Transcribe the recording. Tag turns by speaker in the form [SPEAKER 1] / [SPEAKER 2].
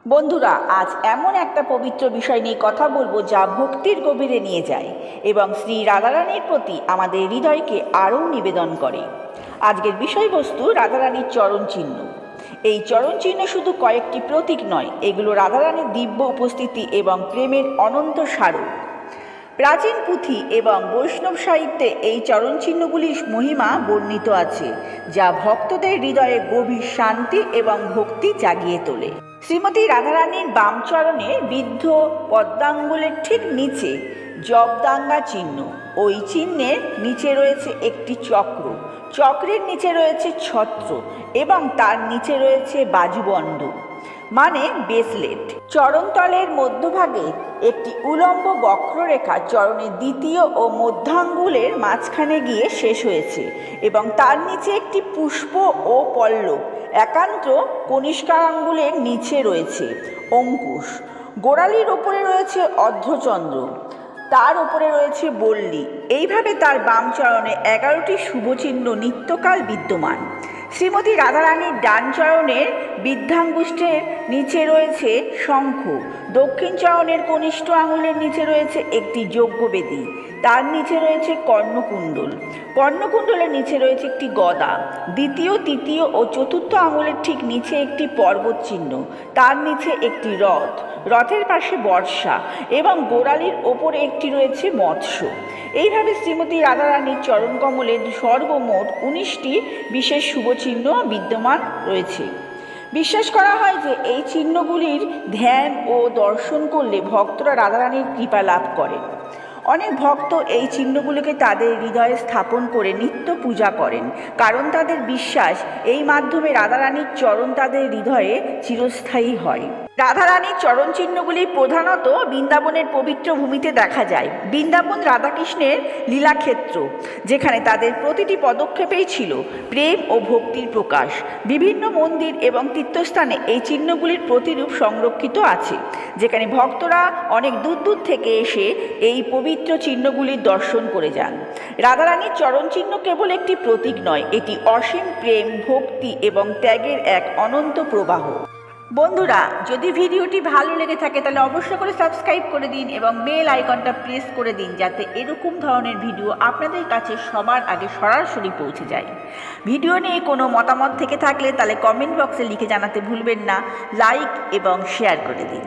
[SPEAKER 1] বন্ধুরা, আজ এমন একটা পবিত্র বিষয় নিয়ে কথা বলবো যা ভক্তির গভীরে নিয়ে যায় এবং শ্রী রাধারানীর প্রতি আমাদের হৃদয়কে আরও নিবেদন করে। আজকের বিষয়বস্তু রাধারানীর চরণ চিহ্ন। এই চরণ চিহ্ন শুধু কয়েকটি প্রতীক নয়, এগুলো রাধারানীর দিব্য উপস্থিতি এবং প্রেমের অনন্ত স্মারক। প্রাচীন পুঁথি এবং বৈষ্ণব সাহিত্যে এই চরণ চিহ্নগুলির মহিমা বর্ণিত আছে, যা ভক্তদের হৃদয়ে গভীর শান্তি এবং ভক্তি জাগিয়ে তোলে। শ্রীমতী রাধারানীর বাম চরণে বিদ্ধ পদ্মাঙ্গুলের ঠিক নিচে জবদাঙ্গা চিহ্ন। ওই চিহ্নের নিচে রয়েছে একটি চক্র, চক্রের নিচে রয়েছে ছত্র এবং তার নিচে রয়েছে বাজুবন্ধ মানে বেসলেট। চরণতলের মধ্যভাগে একটি উলম্ব বক্ররেখা চরণের দ্বিতীয় ও মধ্যাঙ্গুলের মাঝখানে গিয়ে শেষ হয়েছে এবং তার নিচে একটি পুষ্প ও পল্লব। একান্ত কনিষ্কাঙ্গুলের নিচে রয়েছে অঙ্কুশ। গোড়ালির ওপরে রয়েছে অর্ধচন্দ্র, তার উপরে রয়েছে বল্লী। এইভাবে তার বাম চরণে 11টি শুভচিহ্ন নিত্যকাল বিদ্যমান। শ্রীমতী রাধারানীর ডান চরণের বৃদ্ধাঙ্গুষ্ঠের নিচে রয়েছে শঙ্খ। দক্ষিণ চরণের কনিষ্ঠ আঙুলের নিচে রয়েছে একটি যজ্ঞবেদী, তার নিচে রয়েছে কর্ণকুণ্ডল। কর্ণকুণ্ডলের নিচে রয়েছে একটি গদা। দ্বিতীয়, তৃতীয় ও চতুর্থ আঙুলের ঠিক নিচে একটি পর্বত চিহ্ন, তার নিচে একটি রথ, রথের পাশে বর্ষা এবং গোড়ালির ওপরে একটি রয়েছে মৎস্য। এইভাবে শ্রীমতী রাধারানীর চরণকমলের সর্বমোট 19টি বিশেষ শুভচিহ্ন বিদ্যমান রয়েছে। বিশ্বাস করা হয় যে এই চিহ্নগুলির ধ্যান ও দর্শন করলে ভক্তরা রাধারানীর কৃপা লাভ করেন। অনেক ভক্ত এই চিহ্নগুলিকে তাদের হৃদয়ে স্থাপন করে নিত্য পূজা করেন, কারণ তাদের বিশ্বাস এই মাধ্যমে রাধারানীর চরণ তাদের হৃদয়ে চিরস্থায়ী হয়। রাধারানীর চরণ চিহ্নগুলি প্রধানত বৃন্দাবনের পবিত্র ভূমিতে দেখা যায়। বৃন্দাবন রাধাকৃষ্ণের লীলাক্ষেত্র, যেখানে তাদের প্রতিটি পদক্ষেপেই ছিল প্রেম ও ভক্তির প্রকাশ। বিভিন্ন মন্দির এবং তীর্থস্থানে এই চিহ্নগুলির প্রতিরূপ সংরক্ষিত আছে, যেখানে ভক্তরা অনেক দূর দূর থেকে এসে এই পবিত্র চিহ্নগুলির দর্শন করে যান। রাধারানীর চরণ চিহ্ন কেবল একটি প্রতীক নয়, এটি অসীম প্রেম, ভক্তি এবং ত্যাগের এক অনন্ত প্রবাহ। বন্ধুরা, যদি ভিডিওটি ভালো লেগে থাকে তাহলে অবশ্যই করে সাবস্ক্রাইব করে দিন এবং বেল আইকনটা প্রেস করে দিন, যাতে এরকম ধরনের ভিডিও আপনাদের কাছে সবার আগে সরাসরি পৌঁছে যায়। ভিডিও নিয়ে কোনো মতামত থেকে থাকলে তাহলে কমেন্ট বক্সে লিখে জানাতে ভুলবেন না। লাইক এবং শেয়ার করে দিন।